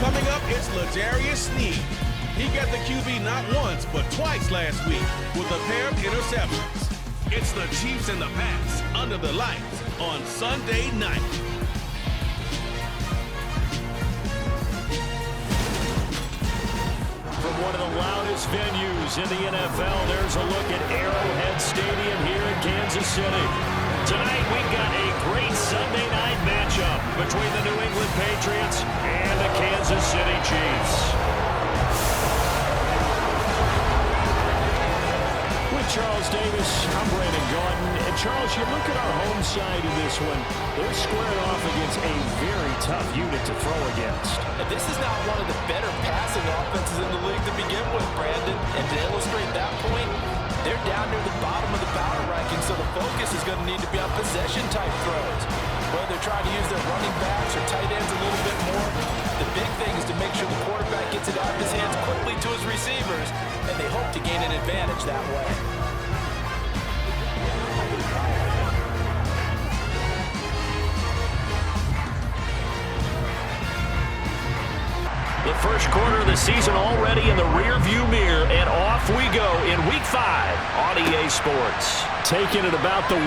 Coming up, it's L'Jarius Sneed. He got the QB not once, but twice last week with a pair of interceptions. It's the Chiefs and the Pats under the lights on Sunday night. From one of the loudest venues in the NFL, there's a look at Arrowhead Stadium here in Kansas City. Tonight, we've got a great Sunday night matchup between the New England Patriots and the Kansas City Chiefs. With Charles Davis, I'm Brandon Gordon. And Charles, you look at our home side in this one, they're squared off against a very tough unit to throw against. And this is not one of the better passing offenses in the league to begin with, Brandon. And to illustrate that point, they're down near the bottom of the power rankings, so the focus is going to need to be on possession-type throws. Whether they're trying to use their running backs or tight ends a little bit more, the big thing is to make sure the quarterback gets it out of his hands quickly to his receivers, and they hope to gain an advantage that way. The first quarter of the season already in the rear-view mirror, and off we go in Week 5 on EA Sports. Taking it about the 1.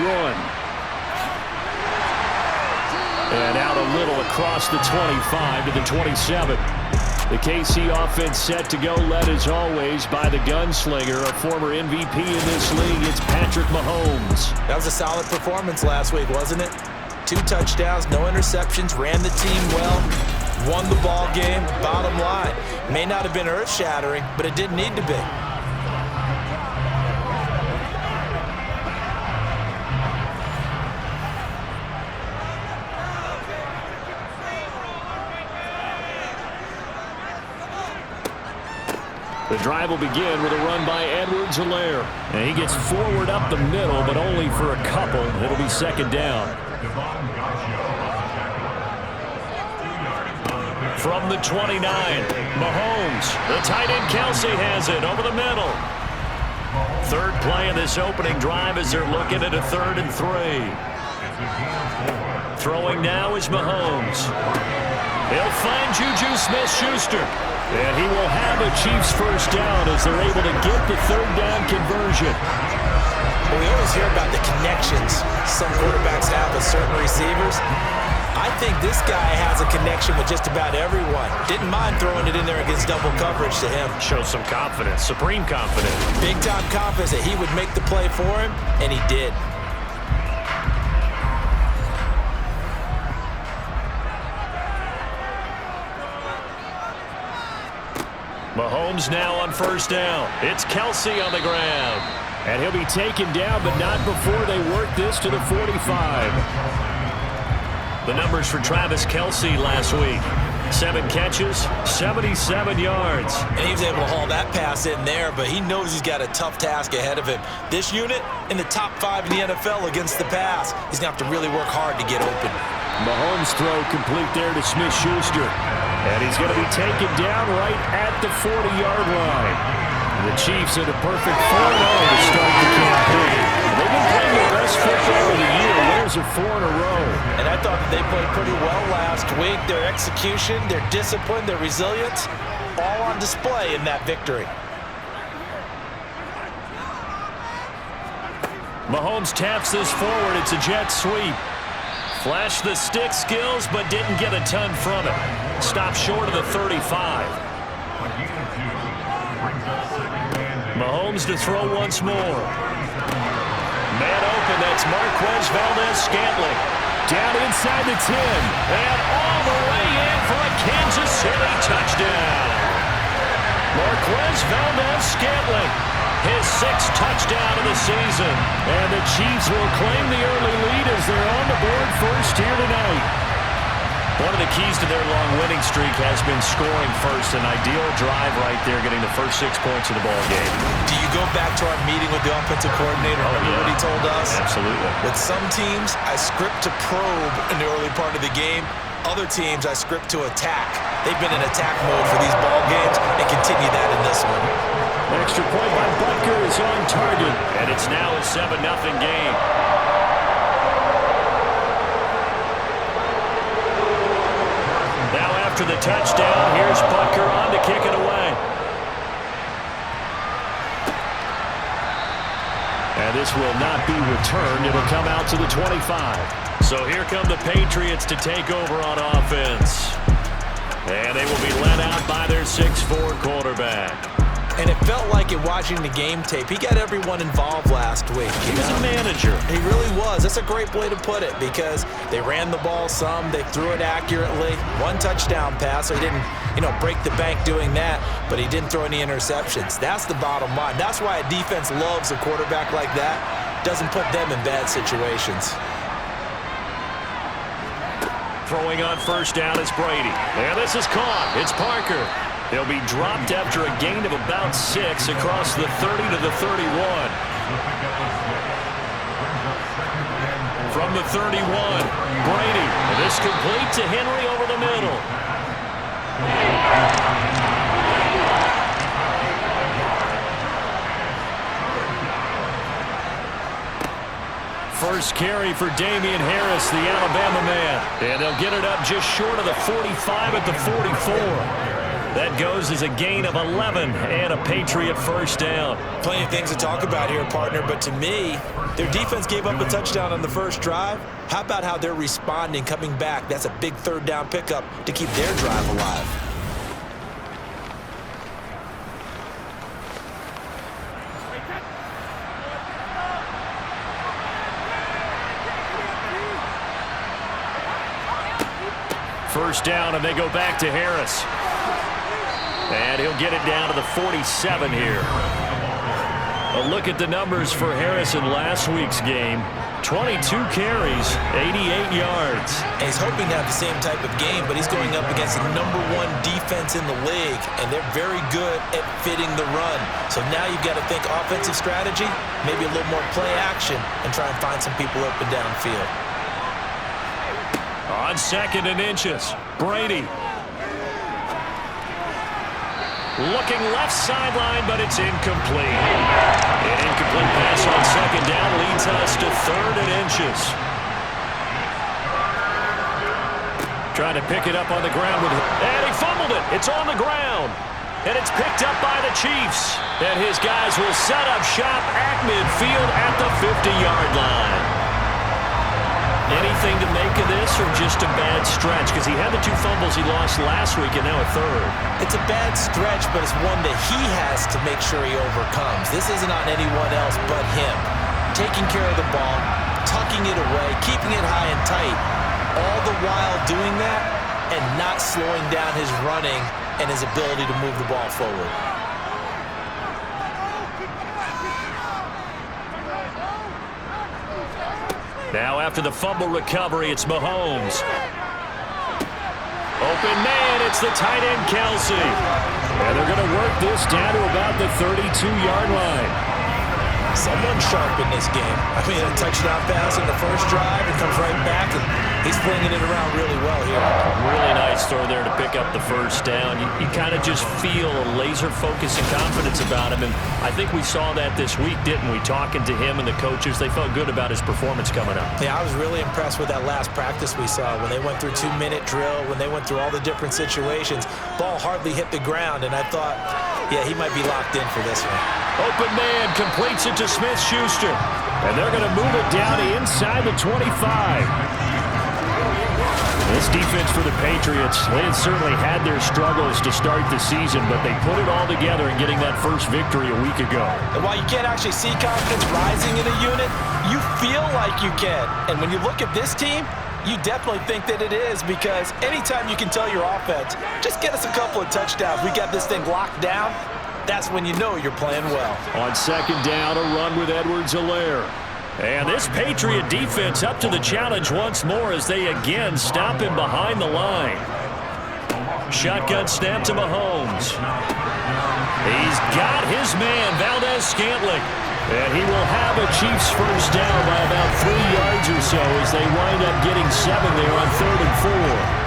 And out a little across the 25 to the 27. The KC offense set to go, led as always by the gunslinger, a former MVP in this league. It's Patrick Mahomes. That was a solid performance last week, wasn't it? 2 touchdowns, no interceptions, ran the team well. Won the ball game, bottom line. May not have been earth-shattering, but it didn't need to be. The drive will begin with a run by Edwards-Helaire. And he gets forward up the middle, but only for a couple. It'll be second down. From the 29, Mahomes. The tight end Kelsey has it over the middle. Third play of this opening drive as they're looking at a 3rd and 3. Throwing now is Mahomes. He'll find Juju Smith-Schuster. And he will have a Chiefs first down as they're able to get the 3rd down conversion. Well, we always hear about the connections some quarterbacks have with certain receivers. I think this guy has a connection with just about everyone. Didn't mind throwing it in there against double coverage to him. Shows some confidence, supreme confidence. Big-time confidence that he would make the play for him, and he did. Mahomes now on first down. It's Kelsey on the ground. And he'll be taken down, but not before they work this to the 45. The numbers for Travis Kelsey last week. 7 catches, 77 yards. And he was able to haul that pass in there, but he knows he's got a tough task ahead of him. This unit in the top 5 in the NFL against the pass. He's going to have to really work hard to get open. Mahomes' throw complete there to Smith-Schuster. And he's going to be taken down right at the 40-yard line. The Chiefs at a perfect 4-0 to start the campaign. They've been playing their best football of the year. There's a 4 in a row. And I thought that they played pretty well last week. Their execution, their discipline, their resilience, all on display in that victory. Mahomes taps this forward. It's a jet sweep. Flashed the stick skills, but didn't get a ton from it. Stopped short of the 35. Mahomes to throw once more. Man open, that's Marquez Valdez-Scantling. Down inside the 10. And all the way in for a Kansas City touchdown. Marquez Valdez-Scantling, his 6th touchdown of the season. And the Chiefs will claim the early lead as they're on the board first here tonight. One of the keys to their long winning streak has been scoring first. An ideal drive right there, getting the first 6 points of the ball game. Do you go back to our meeting with the offensive coordinator? Remember what he told us? Absolutely. With some teams, I script to probe in the early part of the game. Other teams, I script to attack. They've been in attack mode for these ball games and continue that in this one. Extra point by Butker is on target, and it's now a 7-0 game. Now after the touchdown. Here's Butker on to kick it away. And this will not be returned. It'll come out to the 25. So here come the Patriots to take over on offense. And they will be led out by their 6'4" quarterback. And it felt like it watching the game tape. He got everyone involved last week. He was a manager. He really was. That's a great way to put it because they ran the ball some. They threw it accurately. One touchdown pass, so he didn't, break the bank doing that, but he didn't throw any interceptions. That's the bottom line. That's why a defense loves a quarterback like that. Doesn't put them in bad situations. Throwing on first down is Brady. And this is caught. It's Parker. He'll be dropped after a gain of about 6 across the 30 to the 31. From the 31, Brady. This complete to Henry over the middle. First carry for Damian Harris, the Alabama man. And they'll get it up just short of the 45 at the 44. That goes as a gain of 11 and a Patriot first down. Plenty of things to talk about here, partner, but to me, their defense gave up a touchdown on the first drive. How about how they're responding, coming back? That's a big third down pickup to keep their drive alive. First down, and they go back to Harris. And he'll get it down to the 47 here. A look at the numbers for Harris in last week's game. 22 carries, 88 yards. And he's hoping to have the same type of game, but he's going up against the #1 defense in the league, and they're very good at fitting the run. So now you've got to think offensive strategy, maybe a little more play action, and try and find some people open downfield. On 2nd and inches, Brady. Looking left sideline, but it's incomplete. An incomplete pass on 2nd down leads us to 3rd and inches. Trying to pick it up on the ground and he fumbled it. It's on the ground. And it's picked up by the Chiefs. And his guys will set up shop at midfield at the 50-yard line. Anything to make of this or just a bad stretch? Because he had the 2 fumbles he lost last week and now a 3rd. It's a bad stretch, but it's one that he has to make sure he overcomes. This isn't on anyone else but him. Taking care of the ball, tucking it away, keeping it high and tight, all the while doing that and not slowing down his running and his ability to move the ball forward. Now after the fumble recovery, it's Mahomes. Open man, it's the tight end Kelsey. And they're going to work this down to about the 32-yard line. Someone's sharp in this game. I mean, a touchdown pass in the first drive, it comes right back, and he's flinging it around really well here. Really nice throw there to pick up the first down. You kind of just feel a laser focus and confidence about him, and I think we saw that this week, didn't we? Talking to him and the coaches, they felt good about his performance coming up. Yeah, I was really impressed with that last practice we saw when they went through 2-minute drill, when they went through all the different situations. Ball hardly hit the ground, and I thought, yeah, he might be locked in for this one. Open man completes it to Smith-Schuster. And they're going to move it down inside the 25. This defense for the Patriots, they had certainly had their struggles to start the season, but they put it all together in getting that first victory a week ago. And while you can't actually see confidence rising in a unit, you feel like you can. And when you look at this team, you definitely think that it is, because anytime you can tell your offense, just get us a couple of touchdowns, we got this thing locked down, that's when you know you're playing well. On 2nd down, a run with Edwards-Helaire. And this Patriot defense up to the challenge once more as they again stop him behind the line. Shotgun snap to Mahomes. He's got his man, Valdez-Scantling. And he will have a Chiefs first down by about 3 yards or so as they wind up getting 7 there on 3rd and 4.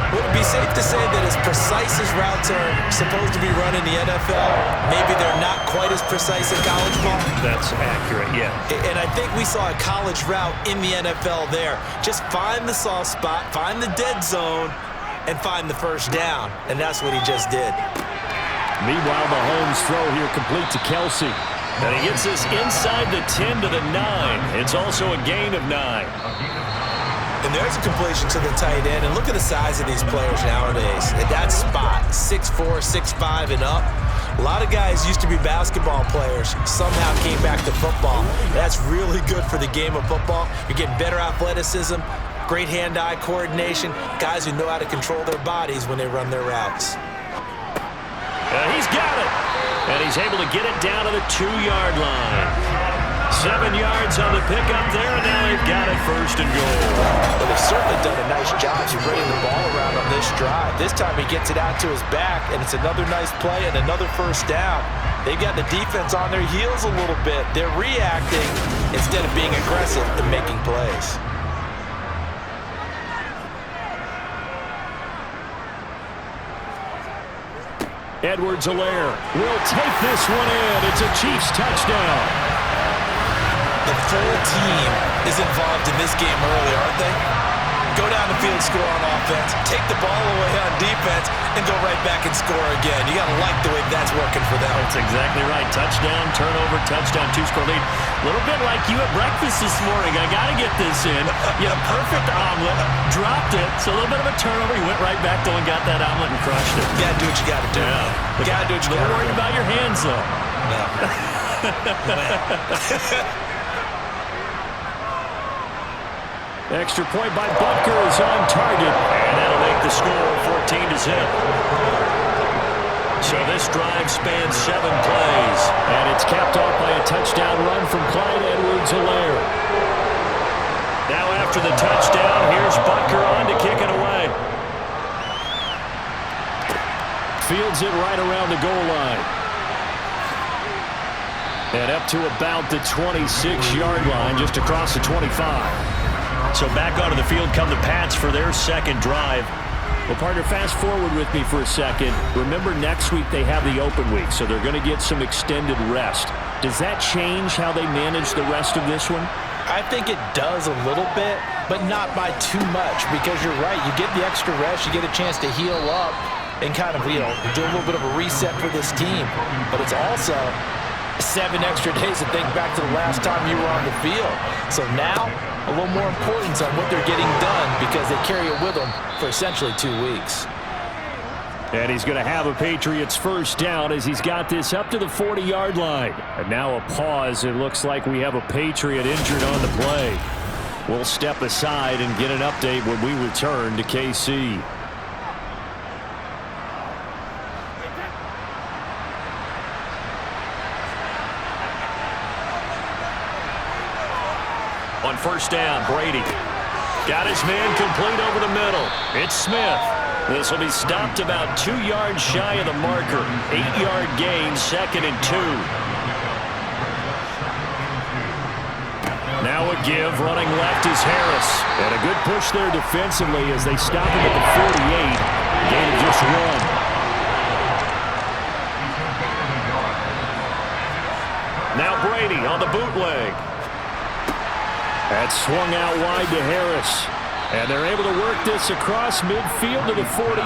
Would it be safe to say that as precise as routes are supposed to be run in the NFL, maybe they're not quite as precise in college ball? That's accurate, yeah. And I think we saw a college route in the NFL there. Just find the soft spot, find the dead zone, and find the first down, and that's what he just did. Meanwhile, Mahomes' throw here complete to Kelsey. And he gets this inside the 10 to the 9. It's also a gain of 9. And there's a completion to the tight end. And look at the size of these players nowadays. At that spot, 6'4", 6'5", and up. A lot of guys used to be basketball players, somehow came back to football. That's really good for the game of football. You're getting better athleticism, great hand-eye coordination, guys who know how to control their bodies when they run their routes. He's got it. And he's able to get it down to the 2-yard line. 7 yards on the pickup there, and now they've got it first and goal. Well, they've certainly done a nice job spreading the ball around on this drive. This time he gets it out to his back, and it's another nice play and another first down. They've got the defense on their heels a little bit. They're reacting instead of being aggressive and making plays. Edwards-Helaire will take this one in. It's a Chiefs touchdown. The full team is involved in this game early, aren't they? Go down the field, score on offense, take the ball away on defense, and go right back and score again. You got to like the way that's working for them. That's exactly right. Touchdown, turnover, touchdown, 2-score lead. A little bit like you at breakfast this morning. I got to get this in. You had a perfect omelet, dropped it, so a little bit of a turnover. You went right back to and got that omelet and crushed it. You got to do what you got to do. Yeah. You got to do what you got to do. Don't worry about your hands, though. No. Extra point by Butker is on target, and that'll make the score 14-0. So this drive spans 7 plays, and it's capped off by a touchdown run from Clyde Edwards-Helaire. Now after the touchdown, here's Butker on to kick it away. Fields it right around the goal line. And up to about the 26-yard line, just across the 25. So back onto the field come the Pats for their second drive. Well, partner, fast forward with me for a second. Remember, next week they have the open week, so they're going to get some extended rest. Does that change how they manage the rest of this one? I think it does a little bit, but not by too much, because you're right. You get the extra rest, you get a chance to heal up and kind of, do a little bit of a reset for this team. But it's also 7 extra days to think back to the last time you were on the field. So now, a little more importance on what they're getting done because they carry it with them for essentially 2 weeks. And he's going to have a Patriots first down as he's got this up to the 40-yard line. And now a pause. It looks like we have a Patriot injured on the play. We'll step aside and get an update when we return to KC. On first down, Brady got his man complete over the middle. It's Smith. This will be stopped about 2 yards shy of the marker. 8-yard gain, 2nd and 2. Now a give, running left is Harris. And a good push there defensively as they stop him at the 48. Gain of just 1. Now Brady on the bootleg. That swung out wide to Harris. And they're able to work this across midfield to the 48.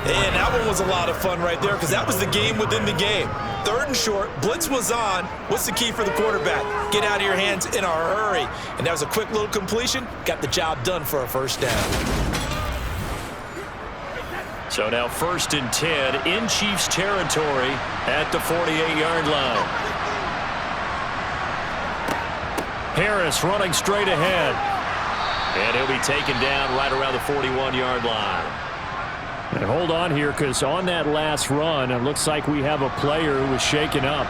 And that one was a lot of fun right there because that was the game within the game. 3rd and short, blitz was on. What's the key for the quarterback? Get out of your hands in a hurry. And that was a quick little completion. Got the job done for a first down. So now 1st and 10 in Chiefs territory at the 48-yard line. Harris running straight ahead. And he'll be taken down right around the 41-yard line. And hold on here, because on that last run, it looks like we have a player who was shaken up.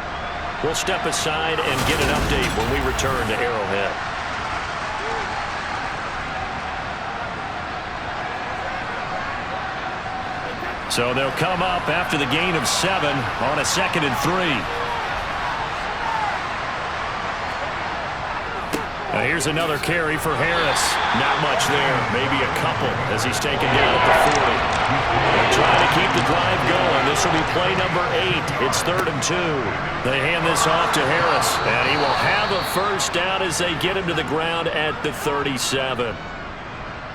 We'll step aside and get an update when we return to Arrowhead. So they'll come up after the gain of 7 on a 2nd and 3. Here's another carry for Harris. Not much there, maybe a couple as he's taken down at the 40. They're trying to keep the drive going. This will be play number 8. It's 3rd and 2. They hand this off to Harris, and he will have a first down as they get him to the ground at the 37.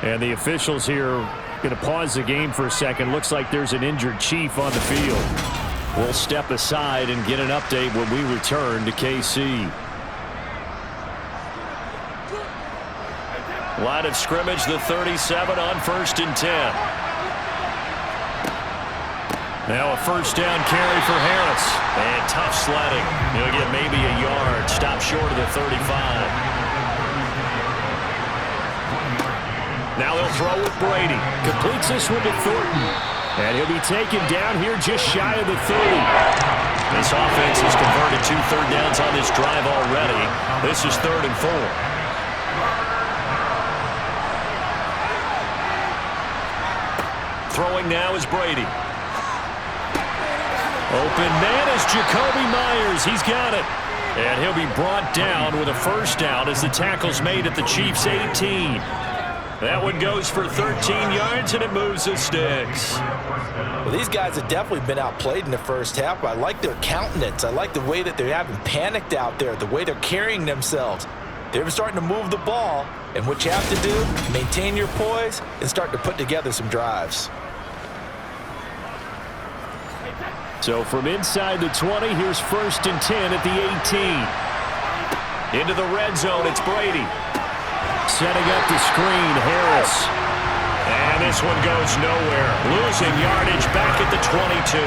And the officials here going to pause the game for a second. Looks like there's an injured Chief on the field. We'll step aside and get an update when we return to KC. Line of scrimmage, the 37 on 1st and 10. Now a first down carry for Harris. And tough sledding. He'll get maybe a yard. Stop short of the 35. Now they'll throw with Brady. Completes this one to Thornton. And he'll be taken down here just shy of the 30. This offense has converted 2 third downs on this drive already. This is 3rd and 4. Throwing now is Brady. Open man is Jacoby Myers. He's got it. And he'll be brought down with a first down as the tackle's made at the Chiefs' 18. That one goes for 13 yards, and it moves the sticks. Well, these guys have definitely been outplayed in the first half. I like their countenance. I like the way that they're having panicked out there, the way they're carrying themselves. They're starting to move the ball, and what you have to do, maintain your poise and start to put together some drives. So from inside the 20, here's 1st and 10 at the 18. Into the red zone, it's Brady. Setting up the screen, Harris. And this one goes nowhere. Losing yardage back at the 22.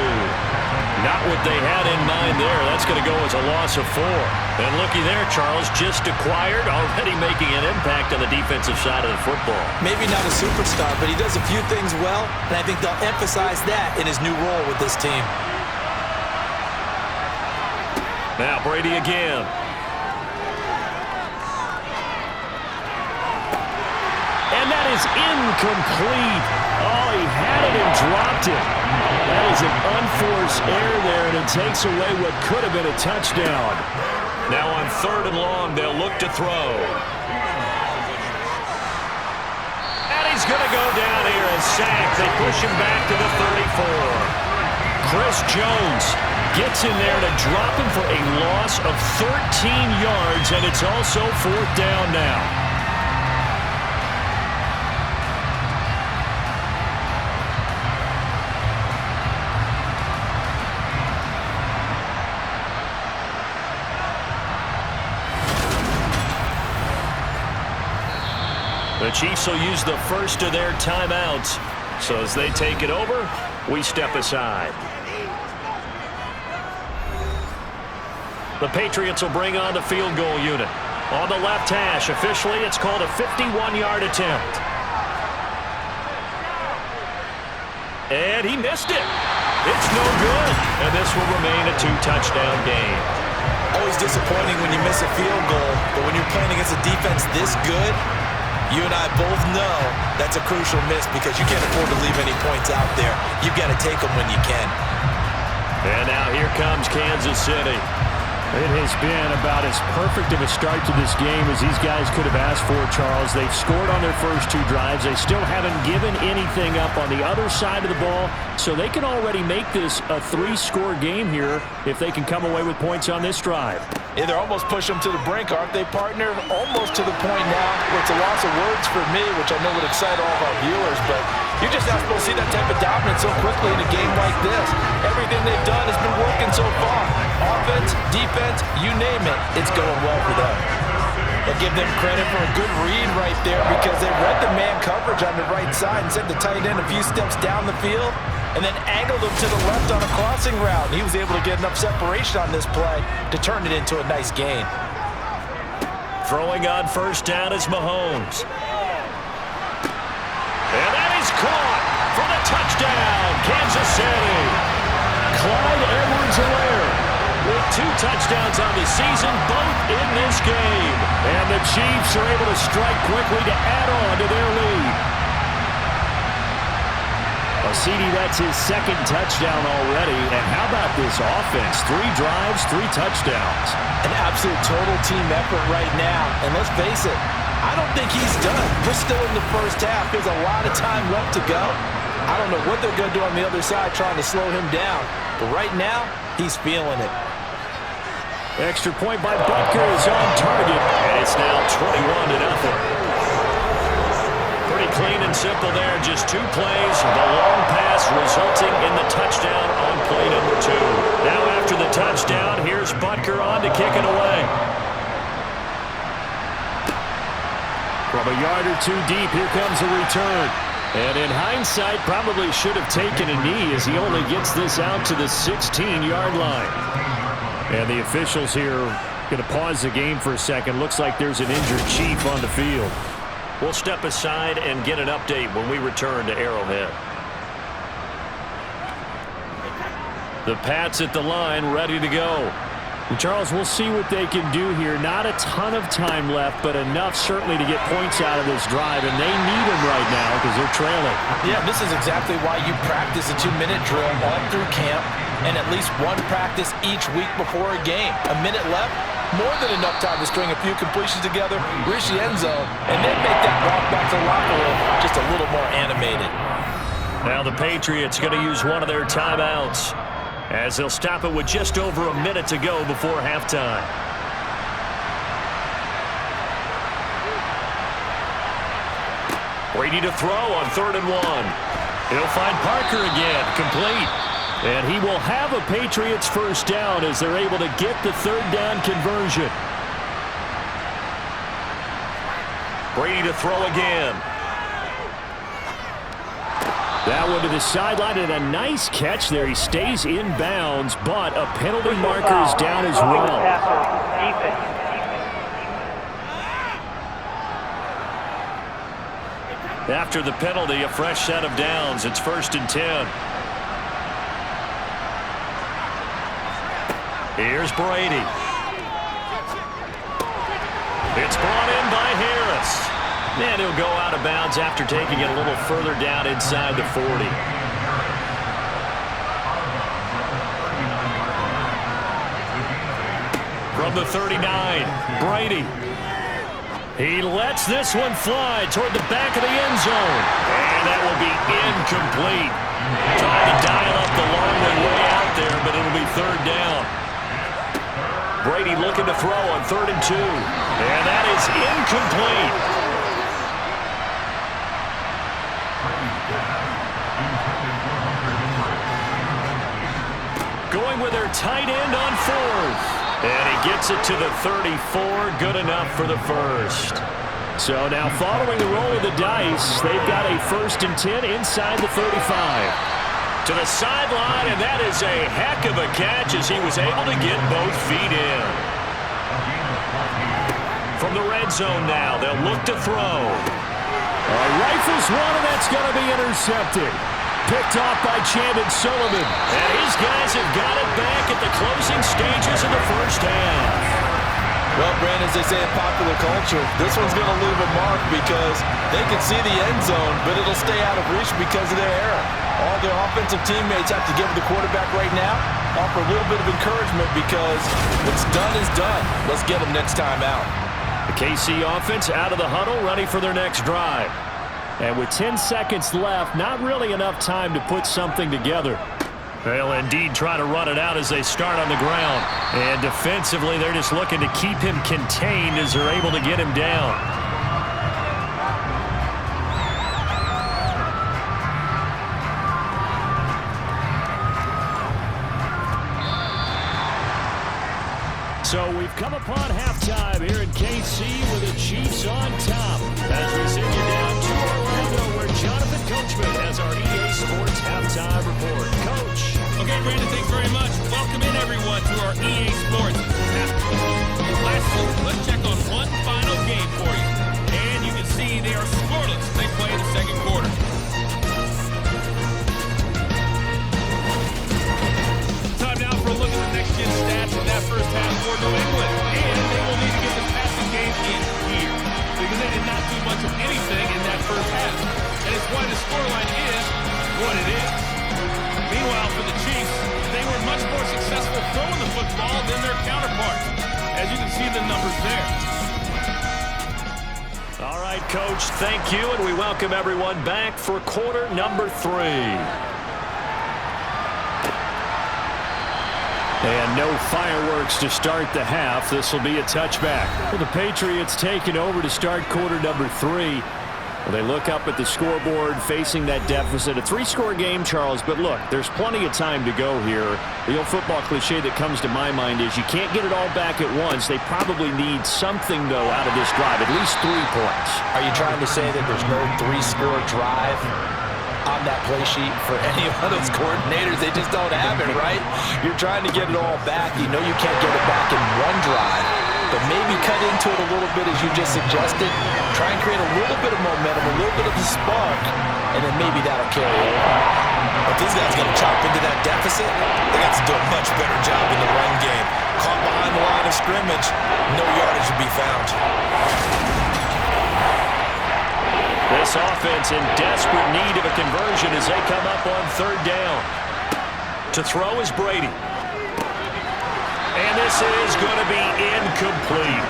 Not what they had in mind there. That's going to go as a loss of 4. And looky there, Charles, just acquired, already making an impact on the defensive side of the football. Maybe not a superstar, but he does a few things well, and I think they'll emphasize that in his new role with this team. Now Brady again. And that is incomplete. Oh, he had it and dropped it. That is an unforced error there, and it takes away what could have been a touchdown. Now on 3rd and long, they'll look to throw. And he's going to go down here and sack. They push him back to the 34. Chris Jones gets in there to drop him for a loss of 13 yards, and it's also 4th down now. The Chiefs will use the first of their timeouts. So as they take it over, we step aside. The Patriots will bring on the field goal unit. On the left hash, officially, it's called a 51-yard attempt. And he missed it. It's no good. And this will remain a 2-touchdown game. Always disappointing when you miss a field goal, but when you're playing against a defense this good, you and I both know that's a crucial miss because you can't afford to leave any points out there. You've got to take them when you can. And now here comes Kansas City. It has been about as perfect of a start to this game as these guys could have asked for, Charles. They've scored on their first 2 drives. They still haven't given anything up on the other side of the ball, so they can already make this a 3-score game here if they can come away with points on this drive. Yeah, they're almost pushing them to the brink, aren't they, partner? Almost to the point now where it's a loss of words for me, which I know would excite all of our viewers, but you're just not supposed to see that type of dominance so quickly in a game like this. Everything they've done has been working so far. Offense, defense, you name it, it's going well for them. I'll give them credit for a good read right there because they read the man coverage on the right side and sent the tight end a few steps down the field and then angled him to the left on a crossing route. He was able to get enough separation on this play to turn it into a nice gain. Throwing on first down is Mahomes. And that is caught for the touchdown, Kansas City. Clyde Edwards-Helaire with 2 touchdowns on the season, both in this game. And the Chiefs are able to strike quickly to add on to their lead. A CD, that's his second touchdown already. And how about this offense? 3 drives, 3 touchdowns. An absolute total team effort right now. And let's face it, I don't think he's done. We're still in the first half. There's a lot of time left to go. I don't know what they're going to do on the other side trying to slow him down. But right now, he's feeling it. Extra point by Butker is on target. And it's now 21-0. Pretty clean and simple there. Just 2 plays. The long pass resulting in the touchdown on play number 2. Now after the touchdown, here's Butker on to kick it away. From a yard or 2 deep, here comes a return. And in hindsight, probably should have taken a knee as he only gets this out to the 16-yard line. And the officials here going to pause the game for a second. Looks like there's an injured Chief on the field. We'll step aside and get an update when we return to Arrowhead. The Pats at the line, ready to go. And Charles, we'll see what they can do here. Not a ton of time left, but enough certainly to get points out of this drive, and they need them right now because they're trailing. Yeah, this is exactly why you practice a 2-minute drill all through camp and at least 1 practice each week before a game. A minute left, more than enough time to string a few completions together, reach the end zone, and then make that walk back to the locker room just a little more animated. Now the Patriots going to use one of their timeouts as they'll stop it with just over a minute to go before halftime. Brady to throw on 3rd and 1. He'll find Parker again, complete. And he will have a Patriots first down as they're able to get the 3rd down conversion. Brady to throw again. That one to the sideline, and a nice catch there. He stays in bounds, but a penalty marker is down as well. After the penalty, a fresh set of downs. It's 1st and 10. Here's Brady. It's brought in by Harris. And he'll go out of bounds after taking it a little further down inside the 40. From the 39, Brady. He lets this one fly toward the back of the end zone. And that will be incomplete. Trying to dial up the long way out there, but it'll be 3rd down. Brady looking to throw on 3rd and 2. And that is incomplete. Going with their tight end on 4th. And he gets it to the 34. Good enough for the first. So now following the roll of the dice, they've got a 1st and 10 inside the 35. To the sideline, and that is a heck of a catch as he was able to get both feet in. From the red zone now, they'll look to throw. Rifles one, and that's going to be intercepted. Picked off by Chandon Sullivan. And his guys have got it back at the closing stages of the first half. Well, Brandon, as they say in popular culture, this one's going to leave a mark because they can see the end zone, but it'll stay out of reach because of their error. All their offensive teammates have to give the quarterback right now, offer a little bit of encouragement because what's done is done. Let's get them next time out. The KC offense out of the huddle, ready for their next drive. And with 10 seconds left, not really enough time to put something together. They'll indeed try to run it out as they start on the ground. And defensively, they're just looking to keep him contained as they're able to get him down. So we've come upon halftime here in KC with the Chiefs on top. As we send you down to Orlando, where Jonathan Coachman has our EA Sports halftime report. Coach. Okay, Brandon, thanks very much. Welcome in, everyone, to our EA Sports halftime. Lastly, let's check on one final game for you. And you can see they are scoreless. They play in the second quarter. Time now for a look at the next-gen stats in that first half for New England. And they will need to get this passing game in here because they did not do much of anything in that first half. And it's why the scoreline is what it is. see the numbers there. All right, Coach, thank you, and we welcome everyone back for quarter number 3. And no fireworks to start the half. This will be a touchback. Well, the Patriots taking over to start quarter number 3. Well, they look up at the scoreboard facing that deficit. A 3-score game, Charles, but look, there's plenty of time to go here. The old football cliche that comes to my mind is you can't get it all back at once. They probably need something, though, out of this drive, at least 3 points. Are you trying to say that there's no 3-score drive on that play sheet for any of those coordinators? They just don't have it, right? You're trying to get it all back. You know you can't get it back in one drive, but maybe cut into it a little bit as you just suggested. Try and create a little bit of momentum, a little bit of a spark, and then maybe that'll carry over. If these guys going to chop into that deficit, they got to do a much better job in the run game. Caught behind the line of scrimmage, no yardage to be found. This offense in desperate need of a conversion as they come up on 3rd down. To throw is Brady. And this is going to be incomplete.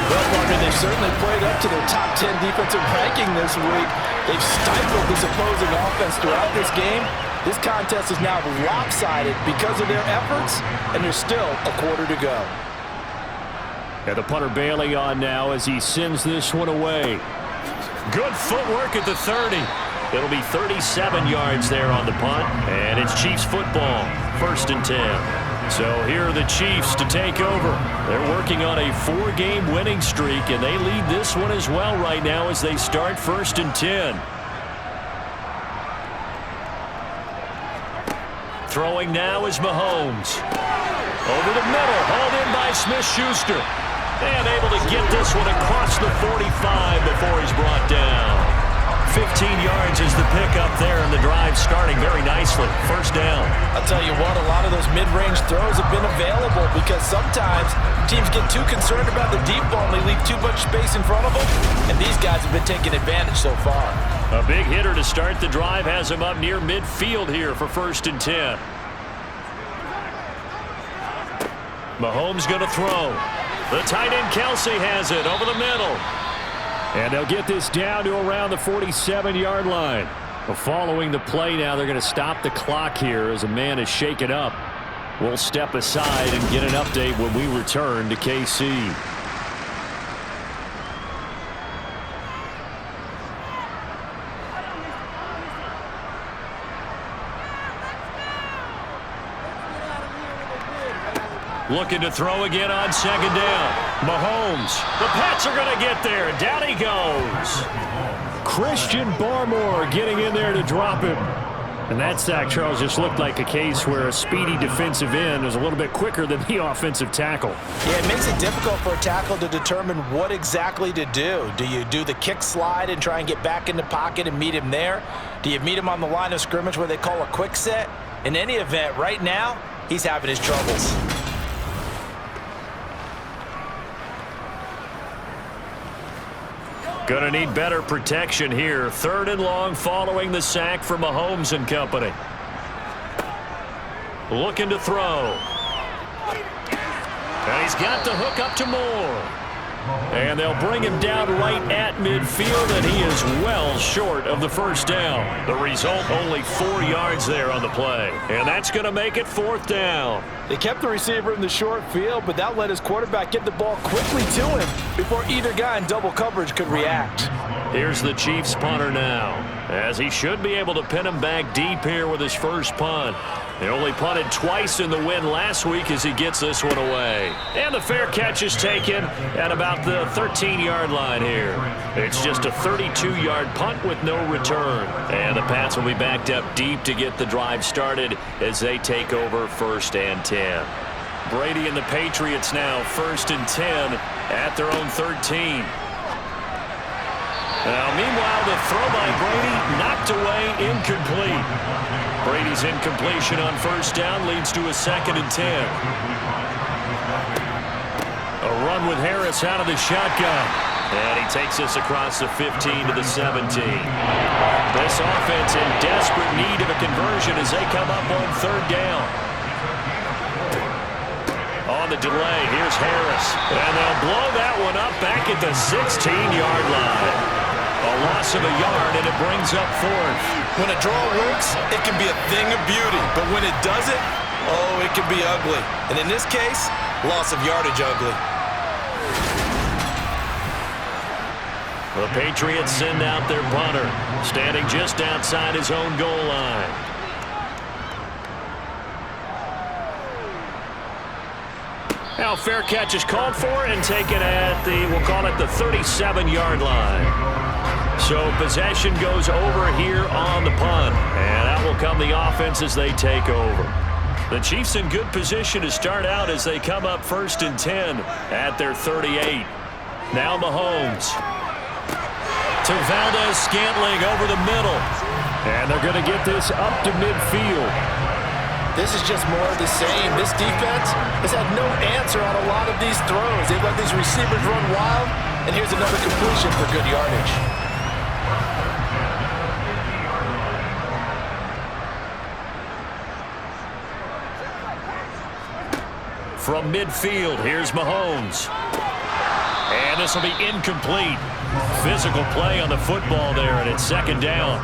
Well, Parker, they've certainly played up to their top 10 defensive ranking this week. They've stifled this opposing offense throughout this game. This contest is now lopsided because of their efforts, and there's still a quarter to go. And the punter Bailey on now as he sends this one away. Good footwork at the 30. It'll be 37 yards there on the punt, and it's Chiefs football, 1st and 10. So here are the Chiefs to take over. They're working on a 4-game winning streak, and they lead this one as well right now as they start 1st and 10. Throwing now is Mahomes. Over the middle, hauled in by Smith-Schuster. And able to get this one across the 45 before he's brought down. 15 yards is the pickup there, and the drive starting very nicely. 1st down. I'll tell you what, a lot of those mid-range throws have been available because sometimes teams get too concerned about the deep ball and they leave too much space in front of them, and these guys have been taking advantage so far. A big hitter to start the drive has him up near midfield here for 1st and 10. Mahomes going to throw. The tight end Kelsey has it over the middle. And they'll get this down to around the 47-yard line. Well, following the play now, they're going to stop the clock here as a man is shaken up. We'll step aside and get an update when we return to KC. Looking to throw again on 2nd down. Mahomes. The Pats are going to get there. Down he goes. Christian Barmore getting in there to drop him. And that sack, Charles, just looked like a case where a speedy defensive end was a little bit quicker than the offensive tackle. Yeah, it makes it difficult for a tackle to determine what exactly to do. Do you do the kick slide and try and get back in the pocket and meet him there? Do you meet him on the line of scrimmage where they call a quick set? In any event, right now, he's having his troubles. Gonna need better protection here. 3rd and long following the sack for Mahomes and company. Looking to throw. And he's got the hook up to Moore. And they'll bring him down right at midfield, and he is well short of the 1st down. The result, only 4 yards there on the play. And that's going to make it 4th down. They kept the receiver in the short field, but that let his quarterback get the ball quickly to him before either guy in double coverage could react. Here's the Chiefs punter now, as he should be able to pin him back deep here with his first punt. They only punted twice in the win last week as he gets this one away. And the fair catch is taken at about the 13-yard line here. It's just a 32-yard punt with no return. And the Pats will be backed up deep to get the drive started as they take over 1st and 10. Brady and the Patriots now 1st and 10 at their own 13. Now, meanwhile, the throw by Brady knocked away, incomplete. Brady's incompletion on 1st down leads to a 2nd and 10. A run with Harris out of the shotgun. And he takes this across the 15 to the 17. This offense in desperate need of a conversion as they come up on 3rd down. On on the delay. Here's Harris. And they'll blow that one up back at the 16-yard line. A loss of a yard, and it brings up fourth. When a draw works, it can be a thing of beauty. But when it doesn't, oh, it can be ugly. And in this case, loss of yardage ugly. The Patriots send out their punter, standing just outside his own goal line. Now fair catch is called for and taken at the, we'll call it the 37-yard line. So possession goes over here on the punt, and out will come the offense as they take over. The Chiefs in good position to start out as they come up 1st and 10 at their 38. Now Mahomes to Valdez-Scantling over the middle. And they're going to get this up to midfield. This is just more of the same. This defense has had no answer on a lot of these throws. They've let these receivers run wild, and here's another completion for good yardage. From midfield, here's Mahomes. And this will be incomplete. Physical play on the football there, and it's 2nd down.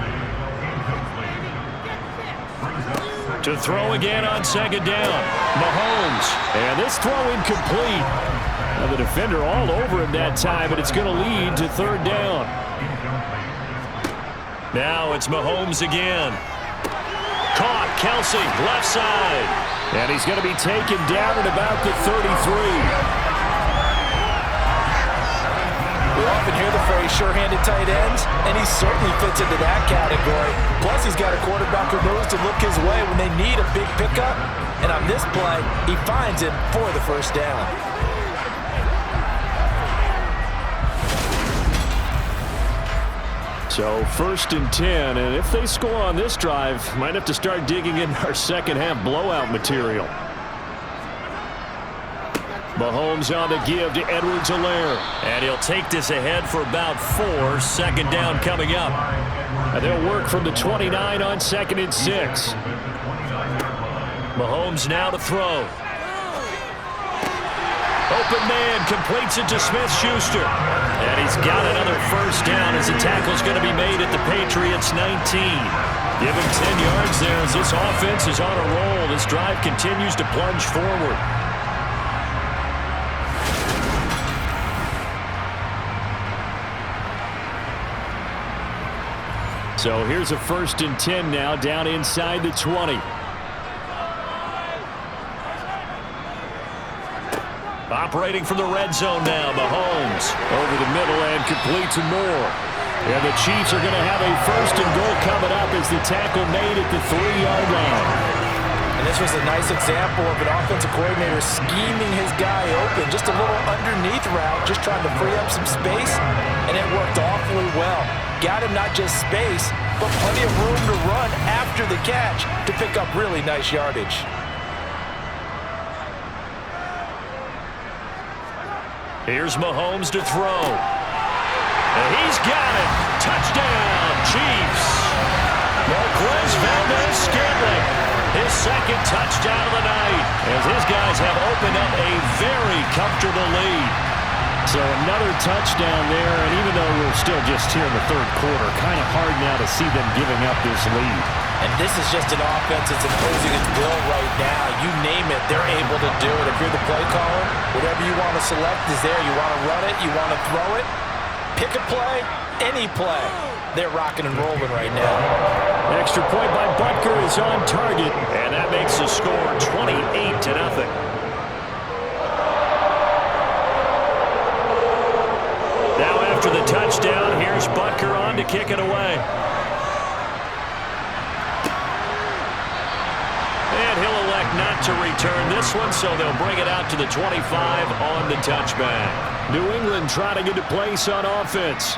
To throw again on 2nd down. Mahomes. And this throw incomplete. Now the defender all over him that time, but it's going to lead to 3rd down. Now it's Mahomes again. Caught. Kelsey, left side. And he's going to be taken down at about the 33. We often hear the phrase sure-handed tight ends, and he certainly fits into that category. Plus, he's got a quarterback who knows to look his way when they need a big pickup. And on this play, he finds him for the 1st down. So 1st and 10, and if they score on this drive, might have to start digging in our second-half blowout material. Mahomes on the give to Edwards-Helaire. And he'll take this ahead for about 4. 2nd down coming up. And they'll work from the 29 on 2nd and 6. Mahomes now to throw. Open man completes it to Smith-Schuster. And he's got another 1st down as the tackle's going to be made at the Patriots 19. Give him 10 yards there as this offense is on a roll. This drive continues to plunge forward. So here's a 1st and 10 now down inside the 20. Operating from the red zone now, Mahomes over the middle and complete to Moore. And the Chiefs are going to have a 1st and goal coming up as the tackle made at the 3-yard line. And this was a nice example of an offensive coordinator scheming his guy open. Just a little underneath route, just trying to free up some space, and it worked awfully well. Got him not just space, but plenty of room to run after the catch to pick up really nice yardage. Here's Mahomes to throw. And he's got it. Touchdown, Chiefs. Marquez Valdez-Scantling, his 2nd touchdown of the night, as his guys have opened up a very comfortable lead. So another touchdown there, and even though we're still just here in the 3rd quarter, kind of hard now to see them giving up this lead. And this is just an offense that's imposing its will right now. You name it, they're able to do it. If you're the play caller, whatever you want to select is there. You want to run it, you want to throw it, pick a play, any play. They're rocking and rolling right now. Extra point by Butker is on target, and that makes the score 28-0. Now after the touchdown, here's Butker on to kick it away. And he'll elect not to return this one, so they'll bring it out to the 25 on the touchback. New England trying to get to place on offense.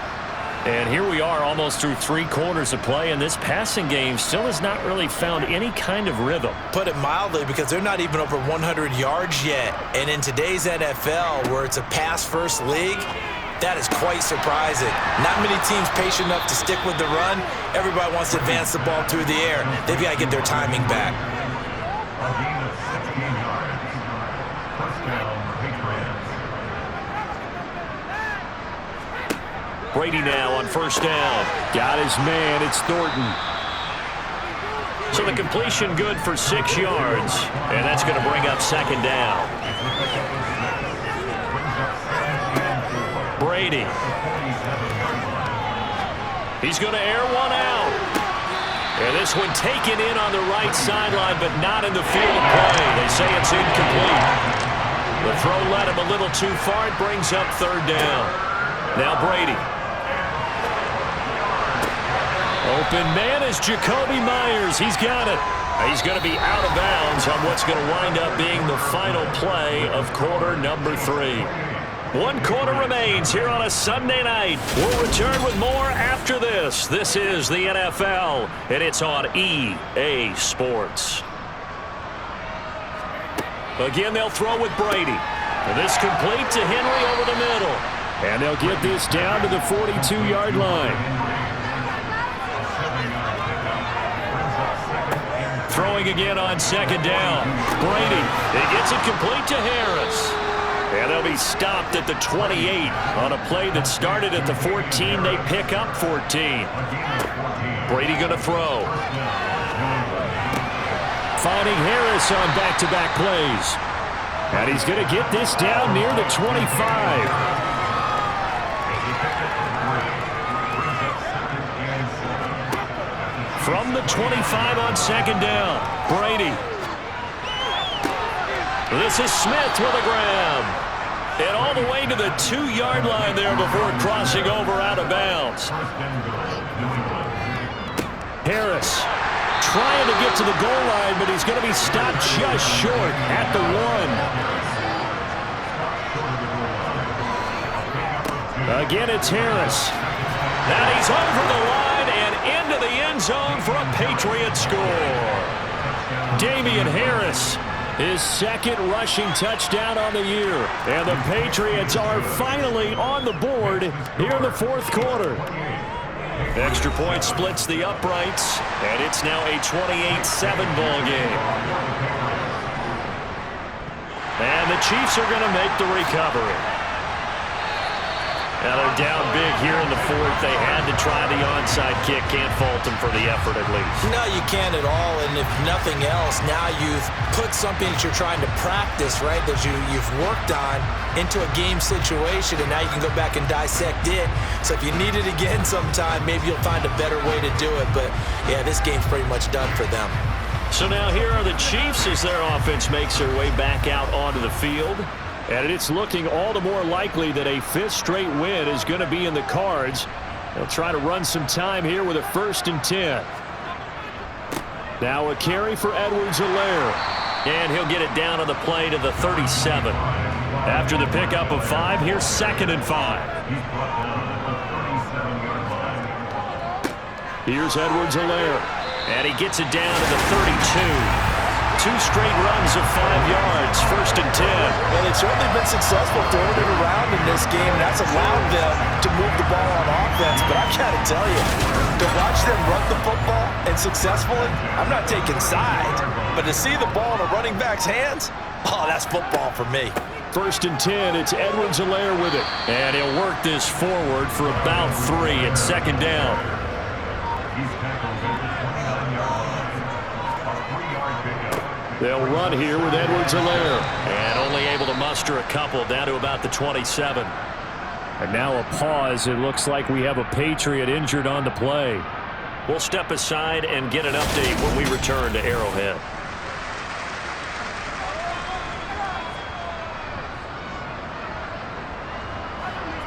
And here we are almost through 3 quarters of play, and this passing game still has not really found any kind of rhythm. Put it mildly, because they're not even over 100 yards yet. And in today's NFL, where it's a pass-first league, that is quite surprising. Not many teams patient enough to stick with the run. Everybody wants to advance the ball through the air. They've got to get their timing back. Brady now on first down. Got his man. It's Thornton. So the completion good for 6 yards, and that's going to bring up second down. Brady. He's going to air one out. And this one taken in on the right sideline, but not in the field of play. They say it's incomplete. The throw led him a little too far. It brings up third down. Now Brady. Open man is Jacoby Myers. He's got it. He's going to be out of bounds on what's going to wind up being the final play of quarter number 3. 1 quarter remains here on a Sunday night. We'll return with more after this. This is the NFL, and it's on EA Sports. Again, they'll throw with Brady. And this complete to Henry over the middle. And they'll get this down to the 42-yard line. Throwing again on second down. Brady, he gets it complete to Harris. And they'll be stopped at the 28 on a play that started at the 14. They pick up 14. Brady going to throw. Finding Harris on back-to-back plays. And he's going to get this down near the 25. From the 25 on second down, Brady. This is Smith with a grab. And all the way to the 2-yard line there before crossing over out of bounds. Harris trying to get to the goal line, but he's going to be stopped just short at the 1. Again, it's Harris. And he's over the line and into the end zone for a Patriot score. Damian Harris, his second rushing touchdown on the year. And the Patriots are finally on the board here in the 4th quarter. Extra point splits the uprights, and it's now a 28-7 ball game. And the Chiefs are going to make the recovery. Now they're down big here in the 4th. They had to try the onside kick. Can't fault them for the effort at least. No, you can't at all. And if nothing else, now you've put something that you're trying to practice, right, that you've worked on into a game situation, and now you can go back and dissect it. So if you need it again sometime, maybe you'll find a better way to do it. But, yeah, this game's pretty much done for them. So now here are the Chiefs as their offense makes their way back out onto the field. And it's looking all the more likely that a 5th straight win is going to be in the cards. They'll try to run some time here with a 1st and 10. Now a carry for Edwards-Helaire. And he'll get it down on the play to the 37. After the pickup of 5, here's 2nd and 5. Here's Edwards-Helaire. And he gets it down to the 32. 2 straight runs of 5 yards, 1st and 10. Well, they've certainly been successful throwing it around in this game. That's allowed them to move the ball on offense. But I got to tell you, to watch them run the football and successfully, I'm not taking sides. But to see the ball in a running back's hands, oh, that's football for me. 1st and 10, it's Edwards-Helaire with it. And he'll work this forward for about 3 at 2nd down. They'll run here with Edwards-Helaire. And only able to muster a couple down to about the 27. And now a pause. It looks like we have a Patriot injured on the play. We'll step aside and get an update when we return to Arrowhead.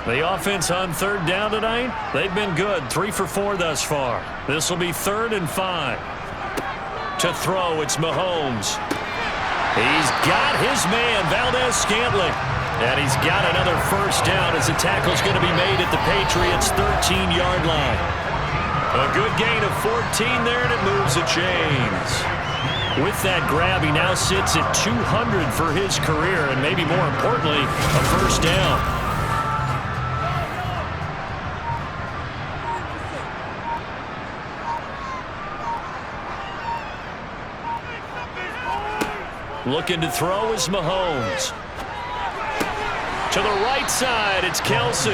The offense on 3rd down tonight, they've been good. 3 for 4 thus far. This will be 3rd and 5. To throw, it's Mahomes. He's got his man, Valdez-Scantling. And he's got another 1st down as the tackle's going to be made at the Patriots' 13-yard line. A good gain of 14 there, and it moves the chains. With that grab, he now sits at 200 for his career, and maybe more importantly, a 1st down. Looking to throw is Mahomes. To the right side, it's Kelsey.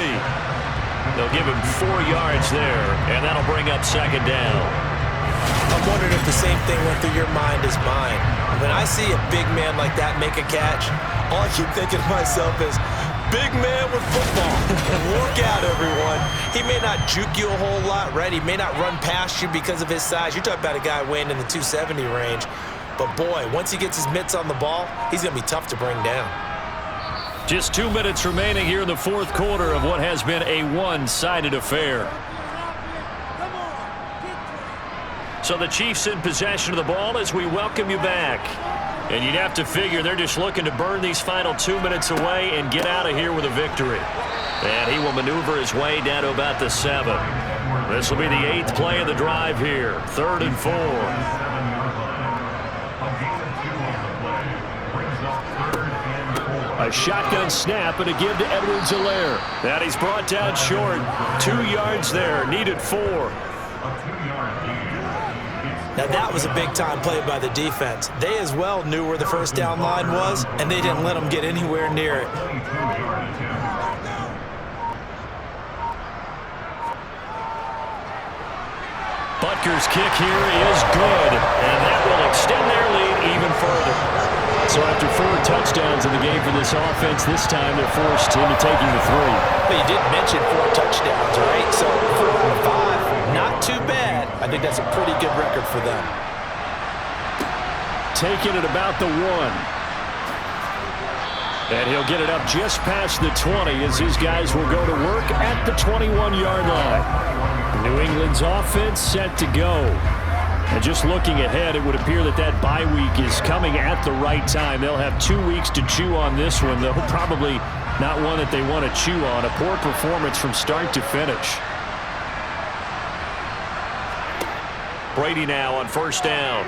They'll give him 4 yards there, and that'll bring up second down. I'm wondering if the same thing went through your mind as mine. When I see a big man like that make a catch, all I keep thinking to myself is, big man with football. Look out, everyone. He may not juke you a whole lot, right? He may not run past you because of his size. You're talking about a guy weighing in the 270 range. But, boy, once he gets his mitts on the ball, he's going to be tough to bring down. Just 2 minutes remaining here in the fourth quarter of what has been a one-sided affair. So the Chiefs in possession of the ball as we welcome you back. And you'd have to figure they're just looking to burn these final 2 minutes away and get out of here with a victory. And he will maneuver his way down to about the 7. This will be the 8th play of the drive here. 3rd and 4. A shotgun snap and a give to Edwards-Helaire. And he's brought down short. 2 yards there. Needed 4. Now, that was a big-time play by the defense. They as well knew where the first down line was, and they didn't let them get anywhere near it. Butker's kick here is good, and that will extend their lead even further. So after 4 touchdowns in the game for this offense, this time they're forced into taking the 3. But you did mention 4 touchdowns, right? So 4 and 5, not too bad. I think that's a pretty good record for them. Taking it about the 1. And he'll get it up just past the 20 as these guys will go to work at the 21-yard line. New England's offense set to go. And just looking ahead, it would appear that that bye week is coming at the right time. They'll have 2 weeks to chew on this one, though probably not one that they want to chew on. A poor performance from start to finish. Brady now on first down.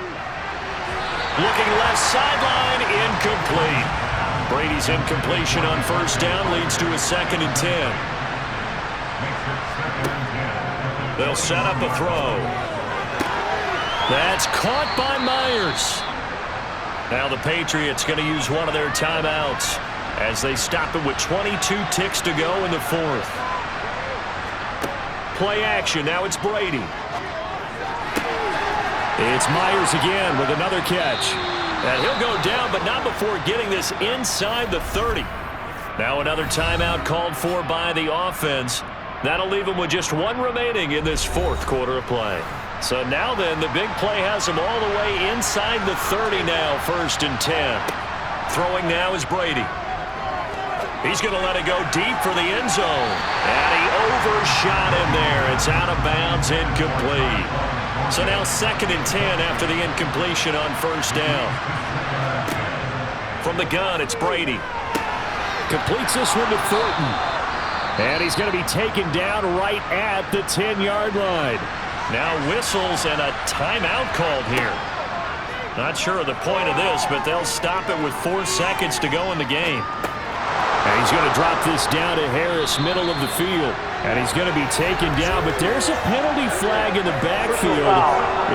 Looking left sideline, incomplete. Brady's incompletion on first down leads to a 2nd and 10. They'll set up a throw. That's caught by Myers. Now the Patriots going to use one of their timeouts as they stop it with 22 ticks to go in the 4th. Play action. Now it's Brady. It's Myers again with another catch. And he'll go down, but not before getting this inside the 30. Now another timeout called for by the offense. That'll leave them with just 1 remaining in this 4th quarter of play. So now then, the big play has them all the way inside the 30 now, 1st and 10. Throwing now is Brady. He's going to let it go deep for the end zone. And he overshot him there. It's out of bounds, incomplete. So now 2nd and 10 after the incompletion on first down. From the gun, it's Brady. Completes this one to Thornton. And he's going to be taken down right at the 10-yard line. Now whistles and a timeout called here. Not sure of the point of this, but they'll stop it with 4 seconds to go in the game. And he's going to drop this down to Harris, middle of the field. And he's going to be taken down, but there's a penalty flag in the backfield.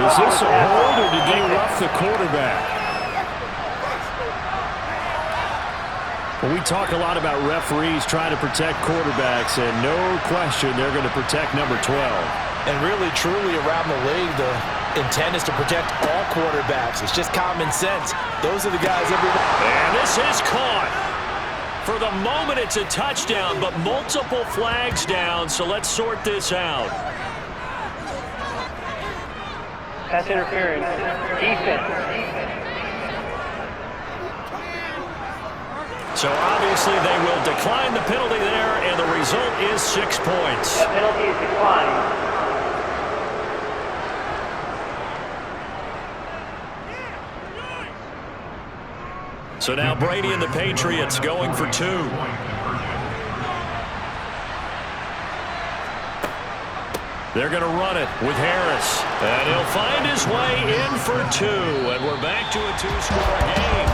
Is this a hold, or did they rough the quarterback? Well, we talk a lot about referees trying to protect quarterbacks, and no question they're going to protect number 12. And really, truly, around the league, the intent is to protect all quarterbacks. It's just common sense. Those are the guys everybody... And this is caught. For the moment, it's a touchdown, but multiple flags down, so let's sort this out. Pass interference. Defense. So obviously they will decline the penalty there, and the result is 6 points. The penalty is declined. So now Brady and the Patriots going for 2. They're going to run it with Harris. And he'll find his way in for 2. And we're back to a 2-score game.